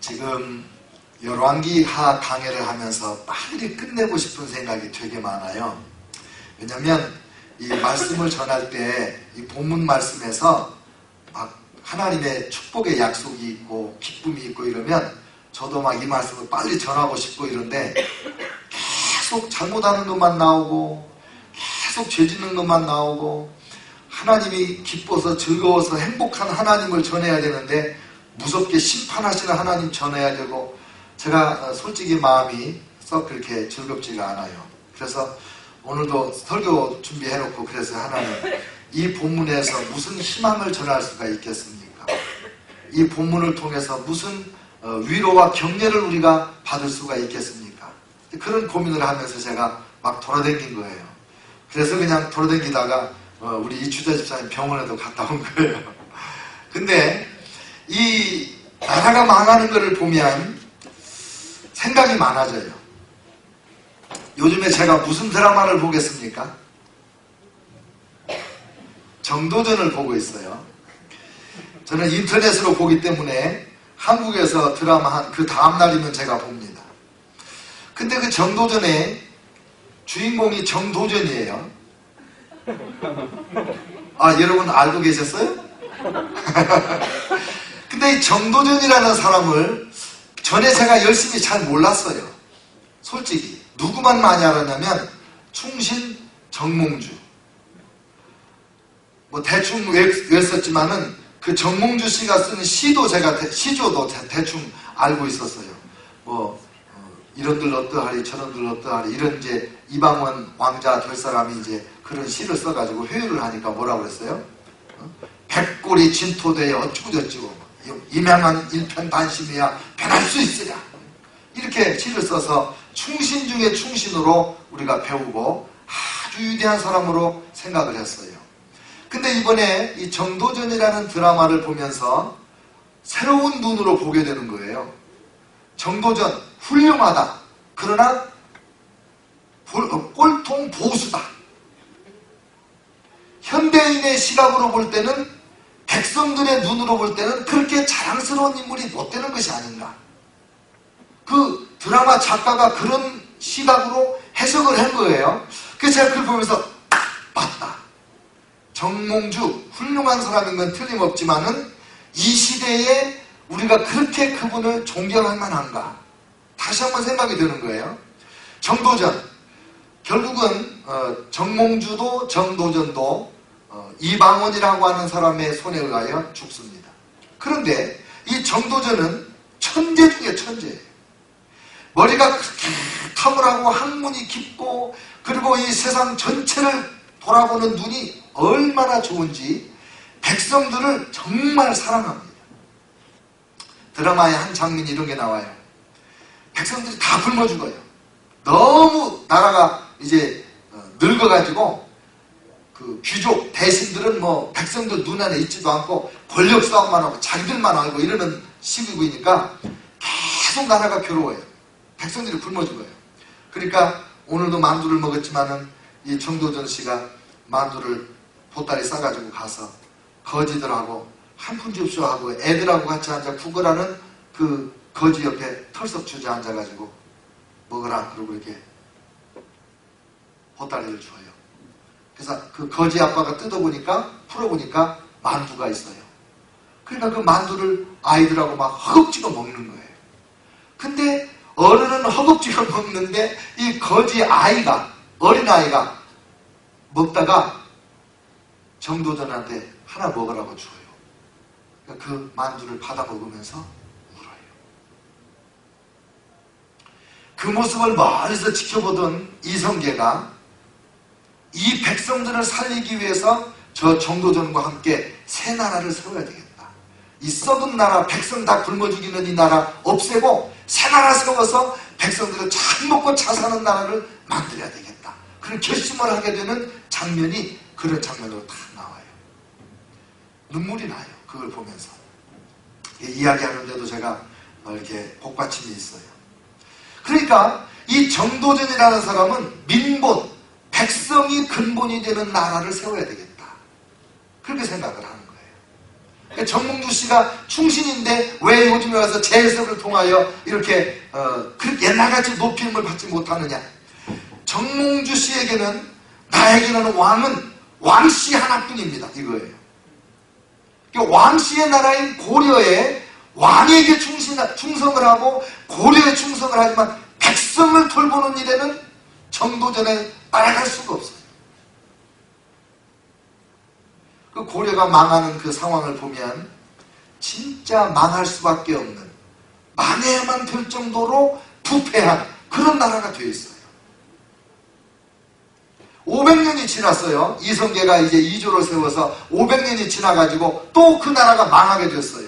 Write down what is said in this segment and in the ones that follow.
지금 열왕기하 강해를 하면서 빨리 끝내고 싶은 생각이 되게 많아요. 왜냐면 이 말씀을 전할 때 이 본문 말씀에서 막 하나님의 축복의 약속이 있고 기쁨이 있고 이러면 저도 막 이 말씀을 빨리 전하고 싶고 이런데 계속 잘못하는 것만 나오고 계속 죄 짓는 것만 나오고 하나님이 기뻐서 즐거워서 행복한 하나님을 전해야 되는데 무섭게 심판하시는 하나님 전해야 되고 제가 솔직히 마음이 썩 그렇게 즐겁지가 않아요. 그래서 오늘도 설교 준비해놓고 그래서 하나님 이 본문에서 무슨 희망을 전할 수가 있겠습니까? 이 본문을 통해서 무슨 위로와 격려를 우리가 받을 수가 있겠습니까? 그런 고민을 하면서 제가 막 돌아다닌 거예요. 그래서 그냥 돌아다니다가 우리 이주자 집사님 병원에도 갔다 온 거예요. 근데 이 나라가 망하는 것을 보면 생각이 많아져요. 요즘에 제가 무슨 드라마를 보겠습니까? 정도전을 보고 있어요. 저는 인터넷으로 보기 때문에 한국에서 드라마 한 그 다음날이면 제가 봅니다. 근데 그 정도전에 주인공이 정도전이에요. 아, 여러분 알고 계셨어요? 근데 이 정도전이라는 사람을 전에 제가 열심히 잘 몰랐어요. 솔직히 누구만 많이 알았냐면 충신 정몽주 뭐 대충 외웠었지만은 그 정몽주 씨가 쓴 시도 시조도 대충 알고 있었어요. 뭐 이런들 어떠하리 저런들 어떠하리 이런 이제 이방원 왕자 될 사람이 이제 그런 시를 써가지고 회유를 하니까 뭐라고 그랬어요? 백골이 진토되어 어쩌고저쩌고 임양한 일편단심이야 변할 수 있으랴 이렇게 시를 써서 충신 중에 충신으로 우리가 배우고 아주 위대한 사람으로 생각을 했어요. 근데 이번에 이 정도전이라는 드라마를 보면서 새로운 눈으로 보게 되는 거예요. 정도전 훌륭하다. 그러나 꼴통 보수다. 현대인의 시각으로 볼 때는 백성들의 눈으로 볼 때는 그렇게 자랑스러운 인물이 못 되는 것이 아닌가. 그 드라마 작가가 그런 시각으로 해석을 한 거예요. 그래서 제가 그걸 보면서 맞다. 정몽주 훌륭한 사람인 건 틀림없지만은 이 시대에 우리가 그렇게 그분을 존경할 만한가. 다시 한번 생각이 드는 거예요. 정도전 결국은 정몽주도 정도전도 이방원이라고 하는 사람의 손에 의하여 죽습니다. 그런데 이 정도전은 천재 중에 천재예요. 머리가 그렇게 탁월하고 학문이 깊고 그리고 이 세상 전체를 돌아보는 눈이 얼마나 좋은지 백성들을 정말 사랑합니다. 드라마의 한 장면이 이런 게 나와요. 백성들이 다 굶어 죽어요. 너무 나라가 이제 늙어가지고 그 귀족 대신들은 뭐 백성들 눈 안에 있지도 않고 권력 싸움만 하고 자기들만 알고 이러는 시국이니까 계속 나라가 괴로워요. 백성들이 굶어 죽어요. 그러니까 오늘도 만두를 먹었지만은 이 정도전 씨가 만두를 보따리 싸가지고 가서 거지들하고 한 푼 줍쇼 하고 애들하고 같이 앉아 구걸하는 그 거지 옆에 털썩 주저앉아가지고 먹으라 그러고 이렇게 보따리를 줘요. 그래서 그 거지 아빠가 뜯어보니까 풀어보니까 만두가 있어요. 그러니까 그 만두를 아이들하고 막 허겁지겁 먹는 거예요. 근데 어른은 허겁지겁 먹는데 이 거지 아이가 어린아이가 먹다가 정도전한테 하나 먹으라고 줘요. 그러니까 그 만두를 받아 먹으면서 울어요. 그 모습을 멀리서 지켜보던 이성계가 이 백성들을 살리기 위해서 저 정도전과 함께 새 나라를 세워야 되겠다. 이 썩은 나라 백성 다 굶어 죽이는 이 나라 없애고 새 나라 세워서 백성들을 잘 먹고 잘 사는 나라를 만들어야 되겠다. 그런 결심을 하게 되는 장면이 그런 장면으로 다 나와요. 눈물이 나요. 그걸 보면서. 이야기하는데도 제가 이렇게 복받침이 있어요. 그러니까 이 정도전이라는 사람은 민본, 백성이 근본이 되는 나라를 세워야 되겠다. 그렇게 생각을 하는 거예요. 정몽주 씨가 충신인데 왜 요즘에 와서 재해석을 통하여 이렇게 그렇게 옛날같이 높임을 받지 못하느냐. 정몽주 씨에게는, 나에게는 왕씨 하나뿐입니다, 이거예요. 왕씨의 나라인 고려에 왕에게 충성을 하고 고려에 충성을 하지만 백성을 돌보는 일에는 정도전에 따라갈 수가 없어요. 그 고려가 망하는 그 상황을 보면 진짜 망할 수밖에 없는, 망해야만 될 정도로 부패한 그런 나라가 되어 있어요. 500년이 지났어요. 이성계가 이제 이조를 세워서 500년이 지나가지고 또 그 나라가 망하게 됐어요.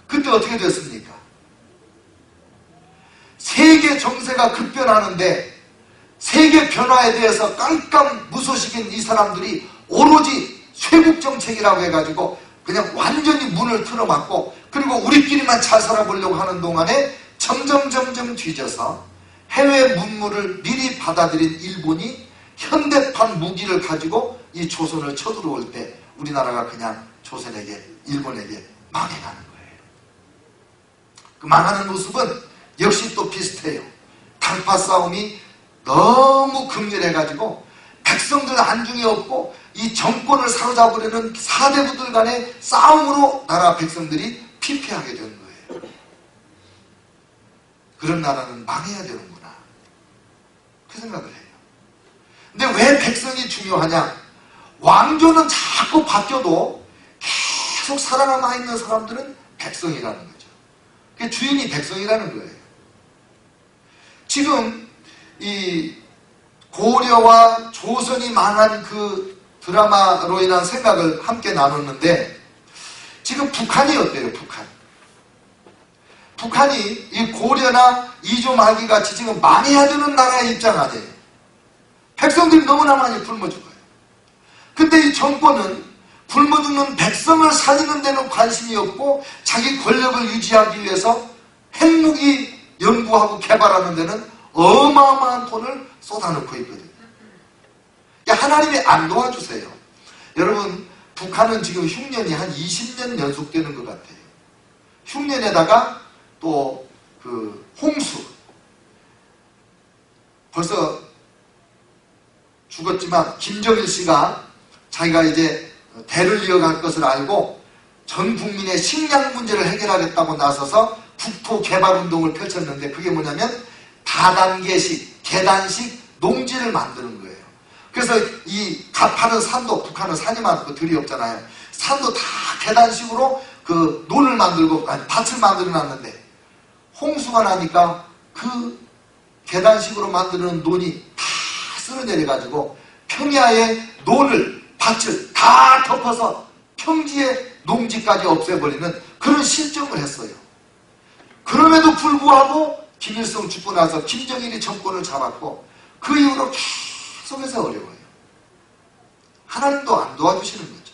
그때 어떻게 됐습니까? 세계 정세가 급변하는데 세계 변화에 대해서 깜깜무소식인 이 사람들이 오로지 쇄국정책이라고 해가지고 그냥 완전히 문을 틀어막고, 그리고 우리끼리만 잘 살아보려고 하는 동안에 점점 뒤져서 해외 문물을 미리 받아들인 일본이 현대판 무기를 가지고 이 조선을 쳐들어올 때 우리나라가 그냥 조선에게, 일본에게 망해가는 거예요. 그 망하는 모습은 역시 또 비슷해요. 당파 싸움이 너무 극렬해가지고 백성들 안중에 없고 이 정권을 사로잡으려는 사대부들 간의 싸움으로 나라 백성들이 피폐하게 된 거예요. 그런 나라는 망해야 되는구나, 그 생각을 해요. 근데 왜 백성이 중요하냐? 왕조는 자꾸 바뀌어도 계속 살아남아 있는 사람들은 백성이라는 거죠. 그게 주인이 백성이라는 거예요. 지금 이 고려와 조선이 망한 그 드라마로 인한 생각을 함께 나눴는데, 지금 북한이 어때요? 북한이 이 고려나 이조 말기 같이 지금 망해야 되는 나라의 입장 아니에요. 백성들이 너무나 많이 굶어 죽어요. 근데 이 정권은 굶어 죽는 백성을 살리는 데는 관심이 없고 자기 권력을 유지하기 위해서 핵무기 연구하고 개발하는 데는 어마어마한 돈을 쏟아놓고 있거든요. 하나님이 안 도와주세요. 여러분, 북한은 지금 흉년이 한 20년 연속되는 것 같아요. 흉년에다가 또 그 홍수, 벌써 죽었지만 김정일 씨가 자기가 이제 대를 이어갈 것을 알고 전 국민의 식량 문제를 해결하겠다고 나서서 국토 개발 운동을 펼쳤는데, 그게 뭐냐면 다단계식, 계단식 농지를 만드는 거예요. 그래서 이 가파른 산도, 북한은 산이 많고 들이 없잖아요. 산도 다 계단식으로 그 논을 만들고, 아니 밭을 만들어 놨는데 홍수가 나니까 그 계단식으로 만드는 논이 다 쓸어내려가지고 평야의 논을, 밭을 다 덮어서 평지의 농지까지 없애버리는 그런 실정을 했어요. 그럼에도 불구하고 김일성 죽고 나서 김정일이 정권을 잡았고 그 이후로 계속해서 어려워요. 하나님도 안 도와주시는 거죠.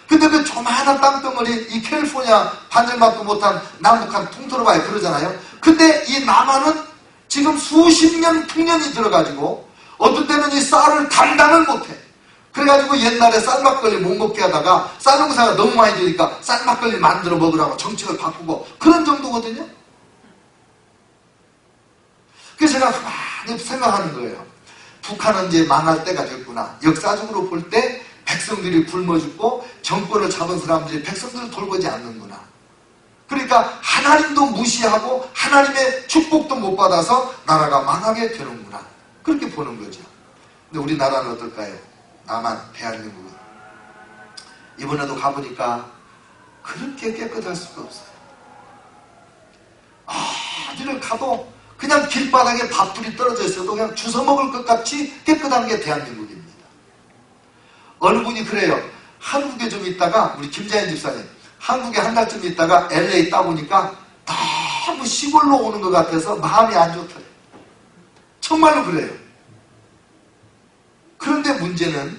근데 그 조만한 땅덩어리, 이 캘리포니아 반절만도 못한 남북한 통틀어봐야 그러잖아요. 근데 이 남한은 지금 수십 년 풍년이 들어가지고 어떤 때는 이 쌀을 감당을 못해. 그래가지고 옛날에 쌀막걸리 못 먹게 하다가 쌀 농사가 너무 많이 되니까 쌀막걸리 만들어 먹으라고 정책을 바꾸고 그런 정도거든요. 그래서 제가 많이 생각하는 거예요. 북한은 이제 망할 때가 됐구나. 역사적으로 볼 때 백성들이 굶어 죽고 정권을 잡은 사람들이 백성들을 돌보지 않는구나. 그러니까 하나님도 무시하고 하나님의 축복도 못 받아서 나라가 망하게 되는구나. 그렇게 보는 거죠. 근데 우리나라는 어떨까요? 남한, 대한민국은. 이번에도 가보니까 그렇게 깨끗할 수가 없어요. 어디를 가도 그냥 길바닥에 밥풀이 떨어져 있어도 그냥 주워 먹을 것 같이 깨끗한 게 대한민국입니다. 어느 분이 그래요. 한국에 좀 있다가, 우리 김자연 집사님, 한국에 한 달쯤 있다가 LA 따보니까 너무 시골로 오는 것 같아서 마음이 안 좋더래요. 정말로 그래요. 그런데 문제는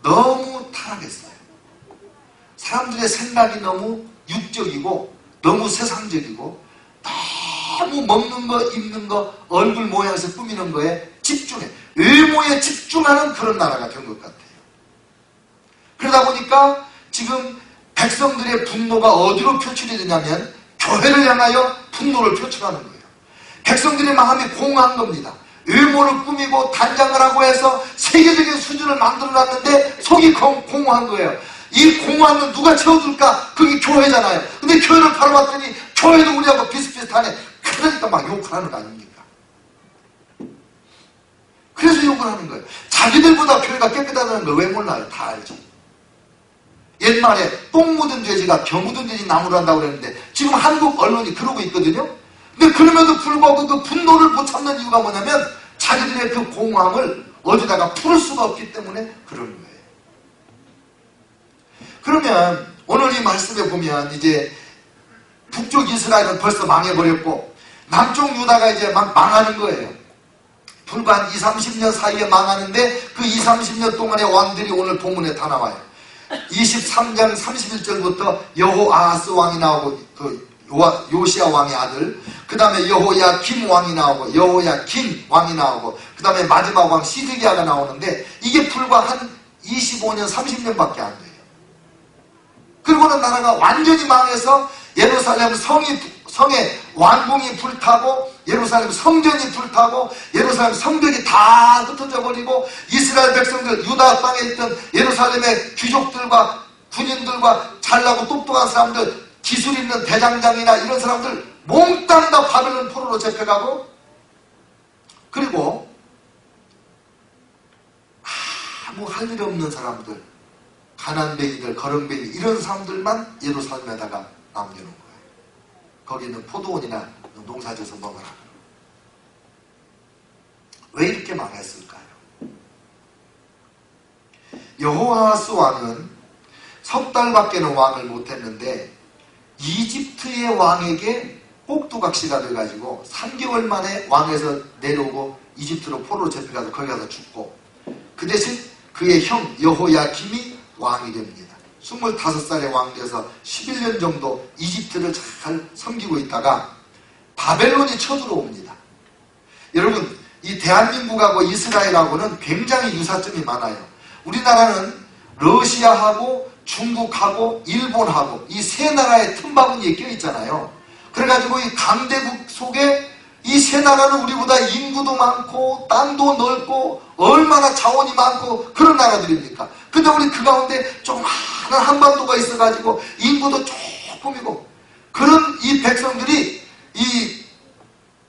너무 타락했어요. 사람들의 생각이 너무 육적이고 너무 세상적이고 너무 먹는 거, 입는 거, 얼굴 모양에서 꾸미는 거에 집중해. 외모에 집중하는 그런 나라가 된 것 같아요. 그러다 보니까 지금 백성들의 분노가 어디로 표출이 되냐면 교회를 향하여 분노를 표출하는 거예요. 백성들의 마음이 공허한 겁니다. 외모를 꾸미고 단장을 하고 해서 세계적인 수준을 만들어놨는데 속이 공허한 거예요. 이 공허함은 누가 채워줄까? 그게 교회잖아요. 근데 교회를 바라봤더니 교회도 우리하고 비슷비슷하네. 그러니까 막 욕을 하는 거 아닙니까? 그래서 욕을 하는 거예요. 자기들보다 교회가 깨끗하다는 걸 왜 몰라요? 다 알죠. 옛말에 똥 묻은 돼지가 겨 묻은 돼지 나무를 한다고 그랬는데 지금 한국 언론이 그러고 있거든요. 근데 그럼에도 불구하고 그 분노를 못 참는 이유가 뭐냐면 자기들의 그 공허함을 어디다가 풀을 수가 없기 때문에 그러는 거예요. 그러면 오늘 이 말씀에 보면 이제 북쪽 이스라엘은 벌써 망해버렸고 남쪽 유다가 이제 막 망하는 거예요. 불과 한 20-30년 사이에 망하는데 그 20-30년 동안의 왕들이 오늘 본문에 다 나와요. 23장 31절부터 여호아하스 왕이 나오고 그 요시야 왕의 아들, 그 다음에 여호야김 왕이 나오고 여호야긴 왕이 나오고 그 다음에 마지막 왕 시드기야가 나오는데 이게 불과 한 25년 30년밖에 안 돼요. 그리고는 나라가 완전히 망해서 예루살렘 성의 왕궁이 불타고 예루살렘 성전이 불타고 예루살렘 성벽이 다 흩어져 버리고 이스라엘 백성들 유다 땅에 있던 예루살렘의 귀족들과 군인들과 잘나고 똑똑한 사람들 기술 있는 대장장이나 이런 사람들 몽땅 다 바벨론 포로로 잡혀가고 그리고 아무 할 일 없는 사람들 가난뱅이들 거렁뱅이 이런 사람들만 예루살렘에다가 남겨놓은 거예요. 거기는 포도원이나 농사져서 먹어라. 왜 이렇게 망했을까요? 여호아하스 왕은 석 달밖에는 왕을 못했는데 이집트의 왕에게 꼭두각시가 돼가지고 3개월 만에 왕에서 내려오고 이집트로 포로로 잡혀가서 거기 가서 죽고 그 대신 그의 형 여호야김이 왕이 됩니다. 25살의 왕 돼서 11년 정도 이집트를 잘 섬기고 있다가 바벨론이 쳐들어옵니다. 여러분 이 대한민국하고 이스라엘하고는 굉장히 유사점이 많아요. 우리나라는 러시아하고 중국하고 일본하고 이 세 나라의 틈바구니에 껴있잖아요. 그래가지고 이 강대국 속에 이 세 나라는 우리보다 인구도 많고 땅도 넓고 얼마나 자원이 많고 그런 나라들입니까? 근데 우리 그 가운데 조그마한 한반도가 있어가지고 인구도 조금이고 그런 이 백성들이 이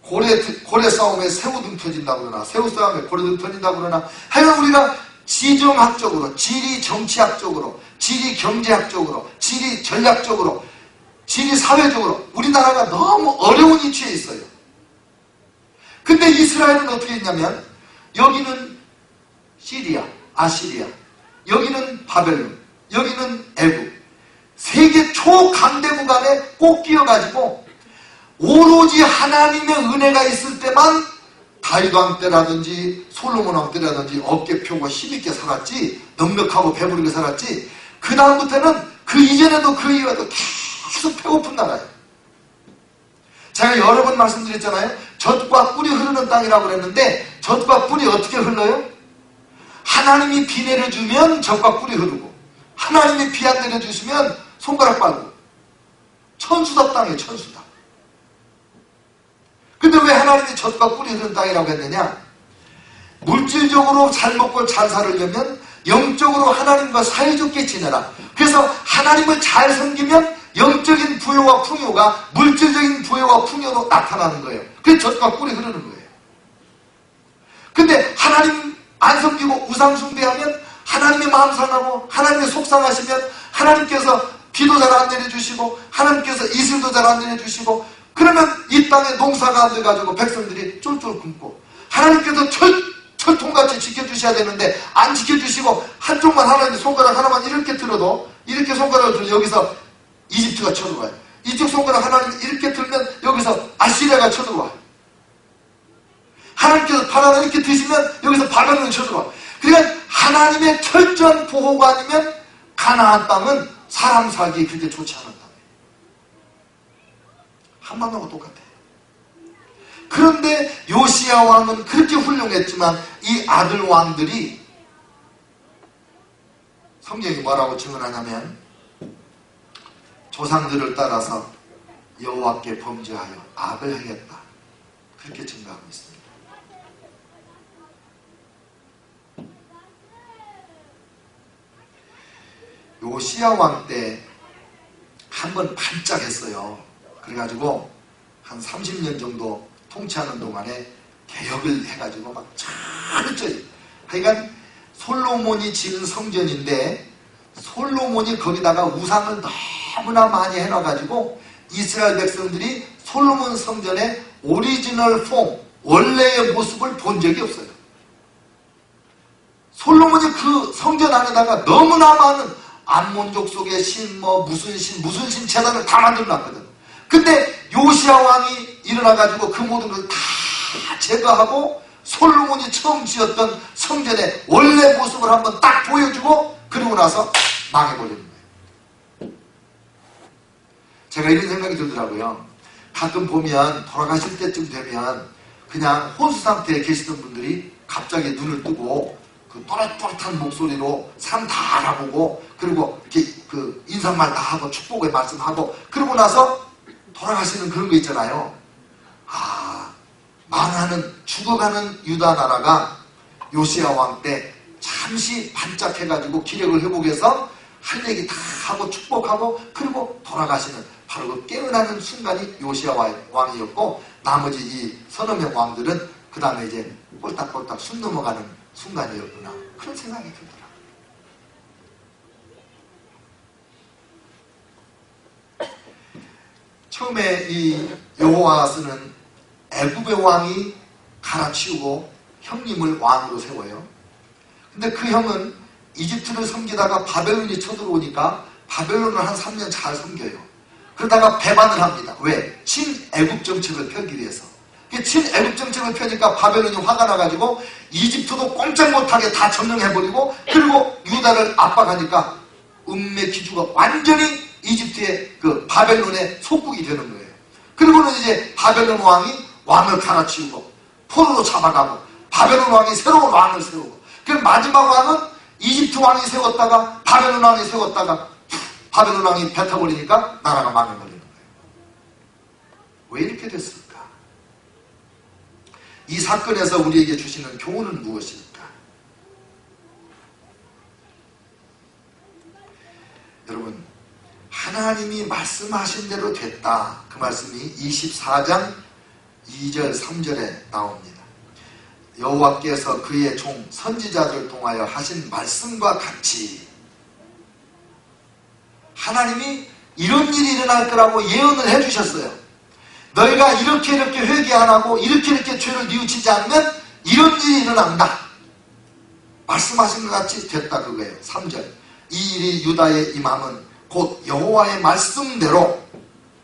고래 싸움에 새우 등 터진다고 그러나 새우 싸움에 고래 등 터진다고 그러나 하여간 우리가 지정학적으로 지리 정치학적으로 지리 경제학적으로 지리 전략적으로 지리 사회적으로 우리나라가 너무 어려운 위치에 있어요. 근데 이스라엘은 어떻게 했냐면 여기는 시리아, 아시리아, 여기는 바벨론, 여기는 애굽 세계 초강대국 안에 꼭 끼어가지고 오로지 하나님의 은혜가 있을 때만 다윗 왕 때라든지 솔로몬 왕 때라든지 어깨 펴고 힘있게 살았지 넉넉하고 배부르게 살았지 그 다음부터는 그 이전에도 그 이후에도 계속 배고픈 나라예요. 제가 여러 번 말씀드렸잖아요. 젖과 꿀이 흐르는 땅이라고 그랬는데 젖과 꿀이 어떻게 흘러요? 하나님이 비 내려주면 젖과 꿀이 흐르고 하나님이 비 안 내려주시면 손가락 빨고 천수답 땅이에요. 천수답. 근데 왜 하나님이 젖과 꿀이 흐르는 땅이라고 했느냐? 물질적으로 잘 먹고 잘 살으려면 영적으로 하나님과 사이좋게 지내라. 그래서 하나님을 잘 섬기면 영적인 부여와 풍요가 물질적인 부여와 풍요로 나타나는 거예요. 그래서 젖과 꿀이 흐르는 거예요. 근데 하나님 안 섬기고 우상 숭배하면 하나님의 마음 상하고 하나님의 속상하시면 하나님께서 비도 잘 안 내려주시고 하나님께서 이슬도 잘 안 내려주시고 그러면 이 땅에 농사가 안 돼가지고 백성들이 쫄쫄 굶고 하나님께서 철통같이 지켜주셔야 되는데 안 지켜주시고 한쪽만 하나님 손가락 하나만 이렇게 들어도 이렇게 손가락을 들면 여기서 이집트가 쳐들어와요. 이쪽 손가락 하나님 이렇게 들면 여기서 아시리아가 쳐들어와요. 하나님께서 바나나 이렇게 드시면 여기서 바벨론이 쳐들어와요. 그러니까 하나님의 철저한 보호가 아니면 가나안 땅은 사람 살기 그렇게 좋지 않은 땅이에요. 한반도하고 똑같아요. 그런데 요시야 왕은 그렇게 훌륭했지만 이 아들 왕들이 성경이 뭐라고 증언하냐면 조상들을 따라서 여호와께 범죄하여 악을 행했다. 그렇게 증거하고 있습니다. 요시야 왕 때 한 번 반짝했어요. 그래가지고 한 30년 정도 통치하는 동안에 개혁을 해가지고 막 철저히, 하여간 솔로몬이 지은 성전인데 솔로몬이 거기다가 우상을 너무나 많이 해놔가지고 이스라엘 백성들이 솔로몬 성전의 오리지널 폼, 원래의 모습을 본 적이 없어요. 솔로몬이 그 성전 안에다가 너무나 많은 암몬족 속의 신, 무슨 신 재단을 다 만들어놨거든. 근데 요시야 왕이 일어나가지고 그 모든 걸 다 제거하고 솔로몬이 처음 지었던 성전의 원래 모습을 한번 딱 보여주고 그러고 나서 망해버리는 거예요. 제가 이런 생각이 들더라고요. 가끔 보면 돌아가실 때쯤 되면 그냥 혼수 상태에 계시던 분들이 갑자기 눈을 뜨고 그 또렷또렷한 목소리로 산 다 알아보고 그리고 이렇게 그 인사말 다 하고 축복의 말씀하고 그러고 나서 돌아가시는 그런 거 있잖아요. 망하는 죽어가는 유다 나라가 요시야 왕 때 잠시 반짝해가지고 기력을 회복해서 할 얘기 다 하고 축복하고 그리고 돌아가시는 바로 그 깨어나는 순간이 요시야 왕이었고 나머지 이 서너 명 왕들은 그 다음에 이제 꼴딱꼴딱 숨 넘어가는 순간이었구나. 그런 생각이 들더라. 처음에 이 여호와스는 애굽의 왕이 갈아치우고 형님을 왕으로 세워요. 근데 그 형은 이집트를 섬기다가 바벨론이 쳐들어오니까 바벨론을 한 3년 잘 섬겨요. 그러다가 배반을 합니다. 왜? 친애굽 정책을 펴기 위해서. 친애굽 정책을 펴니까 바벨론이 화가 나가지고 이집트도 꼼짝 못하게 다 점령해버리고 그리고 유다를 압박하니까 음메 기주가 완전히 이집트의 그 바벨론의 속국이 되는 거예요. 그리고는 이제 바벨론 왕이 왕을 갈아치우고 포로로 잡아가고 바벨론 왕이 새로운 왕을 세우고 그 마지막 왕은 이집트 왕이 세웠다가 바벨론 왕이 세웠다가 바벨론 왕이 뱉어버리니까 나라가 망해버리는 거예요. 왜 이렇게 됐을까? 이 사건에서 우리에게 주시는 교훈은 무엇일까? 여러분, 하나님이 말씀하신 대로 됐다. 그 말씀이 24장 2절 3절에 나옵니다. 여호와께서 그의 종 선지자들 통하여 하신 말씀과 같이 하나님이 이런 일이 일어날 거라고 예언을 해주셨어요. 너희가 이렇게 회개 안 하고 이렇게 죄를 뉘우치지 않으면 이런 일이 일어난다. 말씀하신 것 같이 됐다 그거예요. 3절. 이 일이 유다에 임함은 곧 여호와의 말씀대로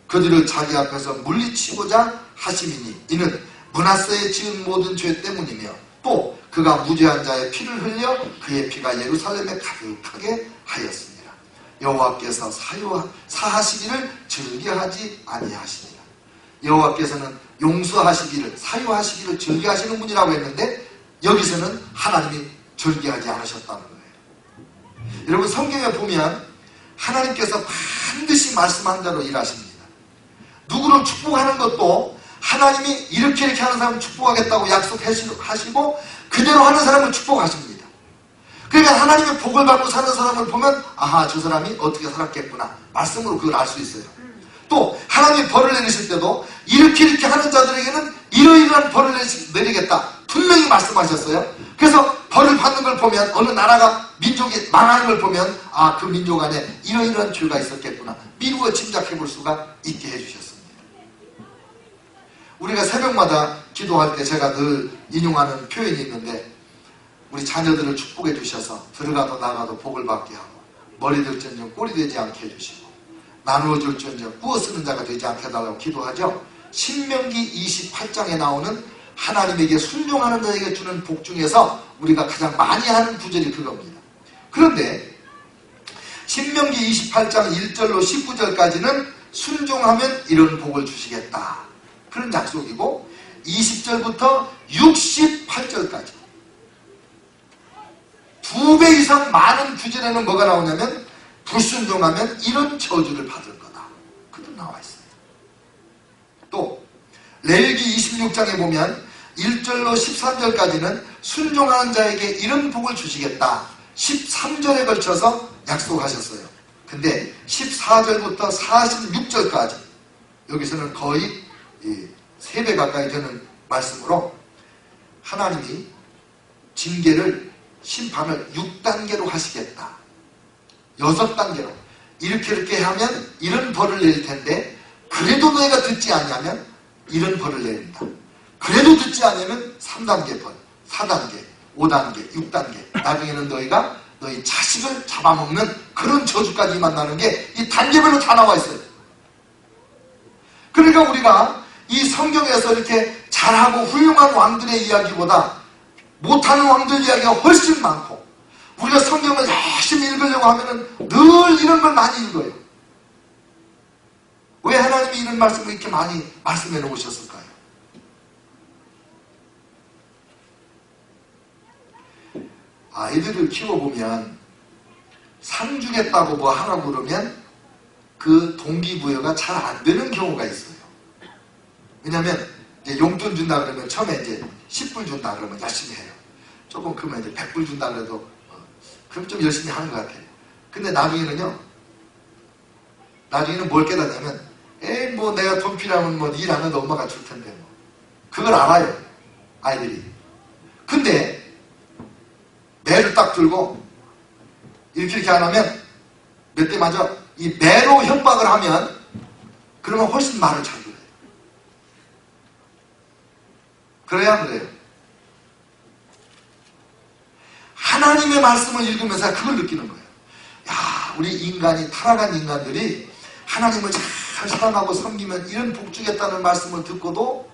그들을 자기 앞에서 물리치고자 하심이니 이는 므낫세의 지은 모든 죄 때문이며 또 그가 무죄한 자의 피를 흘려 그의 피가 예루살렘에 가득하게 하였습니다. 여호와께서 사하시기를 즐겨하지 아니하시니라. 여호와께서는 용서하시기를 사유하시기를 즐겨하시는 분이라고 했는데 여기서는 하나님이 즐겨하지 않으셨다는 거예요. 여러분 성경에 보면 하나님께서 반드시 말씀한 대로 일하십니다. 누구를 축복하는 것도 하나님이 이렇게 하는 사람을 축복하겠다고 약속하시고 그대로 하는 사람을 축복하십니다. 그러니까 하나님의 복을 받고 사는 사람을 보면 아하 저 사람이 어떻게 살았겠구나 말씀으로 그걸 알 수 있어요. 또 하나님이 벌을 내리실 때도 이렇게 하는 자들에게는 이러이러한 벌을 내리겠다 분명히 말씀하셨어요. 그래서 벌을 받는 걸 보면 어느 나라가 민족이 망하는 걸 보면 아 그 민족 안에 이러이러한 죄가 있었겠구나 미루어 짐작해 볼 수가 있게 해주셨습니다. 우리가 새벽마다 기도할 때 제가 늘 인용하는 표현이 있는데 우리 자녀들을 축복해 주셔서 들어가도 나가도 복을 받게 하고 머리 들전정 꼴이 되지 않게 해주시고 나누어 줄전정 꾸어 쓰는 자가 되지 않게 해달라고 기도하죠. 신명기 28장에 나오는 하나님에게 순종하는 자에게 주는 복 중에서 우리가 가장 많이 하는 구절이 그겁니다. 그런데 신명기 28장 1절로 19절까지는 순종하면 이런 복을 주시겠다 그런 약속이고 20절부터 68절까지 2배 이상 많은 구절에는 뭐가 나오냐면 불순종하면 이런 저주를 받을 거다. 레위기 26장에 보면 1절로 13절까지는 순종하는 자에게 이런 복을 주시겠다. 13절에 걸쳐서 약속하셨어요. 근데 14절부터 46절까지 여기서는 거의 3배 가까이 되는 말씀으로 하나님이 징계를 심판을 6단계로 하시겠다. 6단계로 이렇게 하면 이런 벌을 내릴 텐데 그래도 너희가 듣지 않냐면 이런 벌을 내린다. 그래도 듣지 않으면 3단계 벌, 4단계, 5단계, 6단계 나중에는 너희가 너희 자식을 잡아먹는 그런 저주까지 만나는 게 이 단계별로 다 나와 있어요. 그러니까 우리가 이 성경에서 이렇게 잘하고 훌륭한 왕들의 이야기보다 못하는 왕들 이야기가 훨씬 많고 우리가 성경을 열심히 읽으려고 하면은 늘 이런 걸 많이 읽어요. 왜 하나님이 이런 말씀을 이렇게 많이 말씀해 놓으셨을까요? 아이들을 키워보면 상 주겠다고 뭐 하라고 그러면 그 동기부여가 잘 안 되는 경우가 있어요. 왜냐면 이제 용돈 준다 그러면 처음에 이제 10불 준다 그러면 열심히 해요. 조금 크면 이제 100불 준다 그래도 그럼 좀 열심히 하는 것 같아요. 근데 나중에는 뭘 깨닫냐면 에이 뭐 내가 돈 필요하면 뭐 일 안 해도 엄마가 줄 텐데 뭐 그걸 알아요 아이들이. 근데 매를 딱 들고 이렇게 안 하면 몇 대 맞아 이 매로 협박을 하면 그러면 훨씬 말을 잘 들어요. 그래야 안 그래요? 하나님의 말씀을 읽으면서 그걸 느끼는 거예요. 야, 우리 인간이 타락한 인간들이 하나님을 잘 사랑하고 섬기면 이런 복 주겠다는 말씀을 듣고도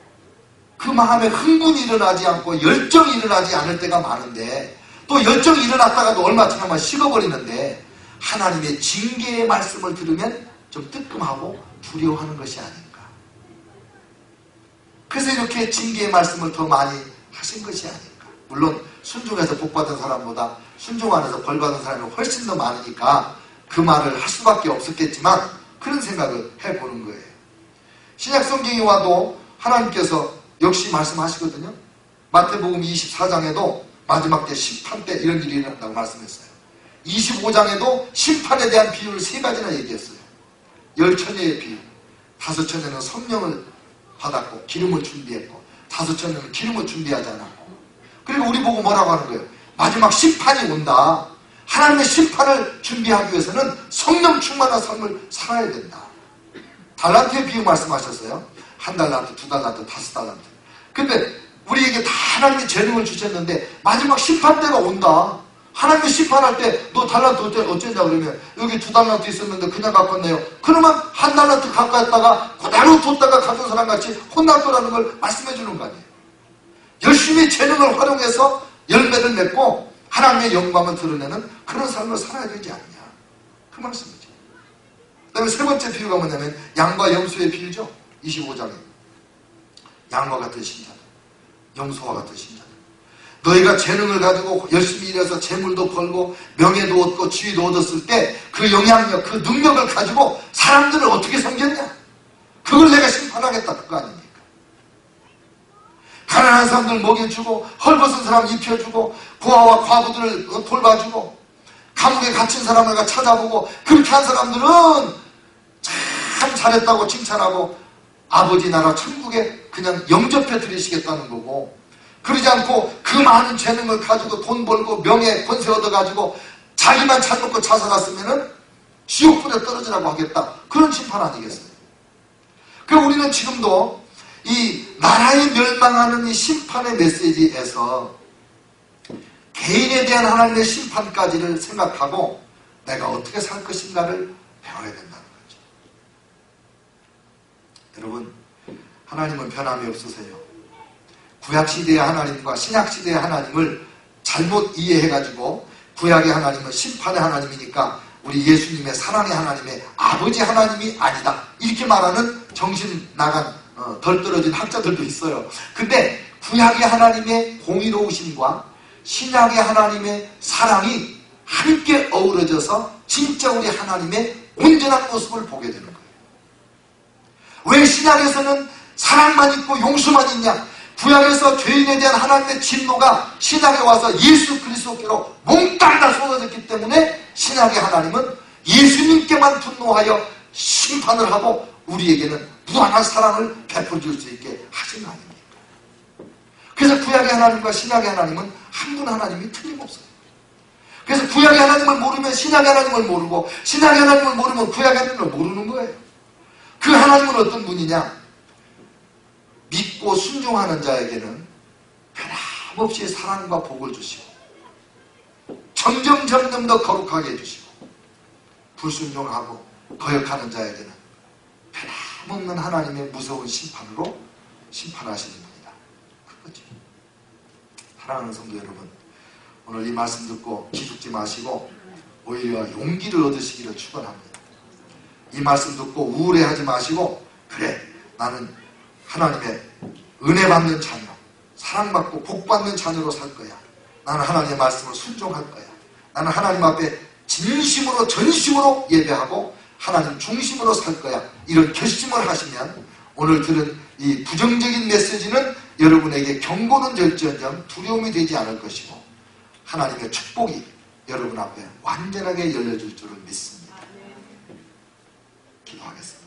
그 마음에 흥분이 일어나지 않고 열정이 일어나지 않을 때가 많은데 또 열정이 일어났다가도 얼마 지나면 식어버리는데 하나님의 징계의 말씀을 들으면 좀 뜨끔하고 두려워하는 것이 아닌가. 그래서 이렇게 징계의 말씀을 더 많이 하신 것이 아닌가. 물론 순종해서 복받은 사람보다 순종 안에서 벌받은 사람이 훨씬 더 많으니까 그 말을 할 수밖에 없었겠지만 그런 생각을 해보는 거예요. 신약 성경에 와도 하나님께서 역시 말씀하시거든요. 마태복음 24장에도 마지막 때 심판 때 이런 일이 일어난다고 말씀했어요. 25장에도 심판에 대한 비유를 3가지나 얘기했어요. 10처녀의 비유. 5처녀는 성령을 받았고 기름을 준비했고 5처녀는 기름을 준비하지 않았고 그리고 우리 보고 뭐라고 하는 거예요? 마지막 심판이 온다. 하나님의 심판을 준비하기 위해서는 성령 충만한 삶을 살아야 된다. 달란트의 비유 말씀하셨어요. 1달란트, 2달란트, 5달란트. 근데 우리에게 다 하나님의 재능을 주셨는데 마지막 심판 때가 온다. 하나님이 심판할 때 너 달란트 어쩌냐 그러면 여기 2달란트 있었는데 그냥 갚았네요. 그러면 1달란트 가까웠다가 그대로 뒀다가 가진 사람 같이 혼날 거라는 걸 말씀해 주는 거 아니에요. 열심히 재능을 활용해서 열매를 맺고 하나님의 영광을 드러내는 그런 삶을 살아야 되지 않냐. 그 말씀이죠. 그 다음에 3번째 비유가 뭐냐면 양과 염소의 비유죠. 25장에 양과 같은 신자들, 염소와 같은 신자들. 너희가 재능을 가지고 열심히 일해서 재물도 벌고 명예도 얻고 지위도 얻었을 때 그 영향력, 그 능력을 가지고 사람들을 어떻게 섬겼냐? 그걸 내가 심판하겠다. 그거 아닙니까? 가난한 사람들 먹여주고 헐벗은 사람 입혀주고 고아와 과부들을 돌봐주고 감옥에 갇힌 사람을 찾아보고 그렇게 한 사람들은 참 잘했다고 칭찬하고 아버지 나라 천국에 그냥 영접해 드리시겠다는 거고 그러지 않고 그 많은 재능을 가지고 돈 벌고 명예 권세 얻어가지고 자기만 잘 먹고 자살했으면은 지옥불에 떨어지라고 하겠다. 그런 심판 아니겠어요? 그럼 우리는 지금도 이 나라에 멸망하는 이 심판의 메시지에서 개인에 대한 하나님의 심판까지를 생각하고 내가 어떻게 살 것인가를 배워야 된다는 거죠. 여러분, 하나님은 변함이 없으세요. 구약시대의 하나님과 신약시대의 하나님을 잘못 이해해가지고 구약의 하나님은 심판의 하나님이니까 우리 예수님의 사랑의 하나님의 아버지 하나님이 아니다. 이렇게 말하는 정신 나간 덜 떨어진 학자들도 있어요. 근데 구약의 하나님의 공의로우심과 신약의 하나님의 사랑이 함께 어우러져서 진짜 우리 하나님의 온전한 모습을 보게 되는 거예요. 왜 신약에서는 사랑만 있고 용서만 있냐? 구약에서 죄인에 대한 하나님의 진노가 신약에 와서 예수 그리스도께로 몽땅 다 쏟아졌기 때문에 신약의 하나님은 예수님께만 분노하여 심판을 하고 우리에게는 무한한 사랑을 베풀어 줄 수 있게 하신 거 아닙니까? 그래서 구약의 하나님과 신약의 하나님은 한 분 하나님이 틀림없어요. 그래서 구약의 하나님을 모르면 신약의 하나님을 모르고 신약의 하나님을 모르면 구약의 하나님을 모르는 거예요. 그 하나님은 어떤 분이냐? 믿고 순종하는 자에게는 변함없이 사랑과 복을 주시고 점점 더 거룩하게 해주시고 불순종하고 거역하는 자에게는 변함없는 하나님의 무서운 심판으로 심판하시는 분이다. 그거죠. 사랑하는 성도 여러분, 오늘 이 말씀 듣고 기죽지 마시고 오히려 용기를 얻으시기를 축원합니다. 이 말씀 듣고 우울해하지 마시고 그래, 나는 하나님의 은혜 받는 자녀, 사랑받고 복받는 자녀로 살 거야. 나는 하나님의 말씀을 순종할 거야. 나는 하나님 앞에 진심으로 전심으로 예배하고 하나님 중심으로 살 거야. 이런 결심을 하시면 오늘 들은 이 부정적인 메시지는 여러분에게 경고는 될지언정 두려움이 되지 않을 것이고 하나님의 축복이 여러분 앞에 완전하게 열려줄 줄을 믿습니다. 기도하겠습니다.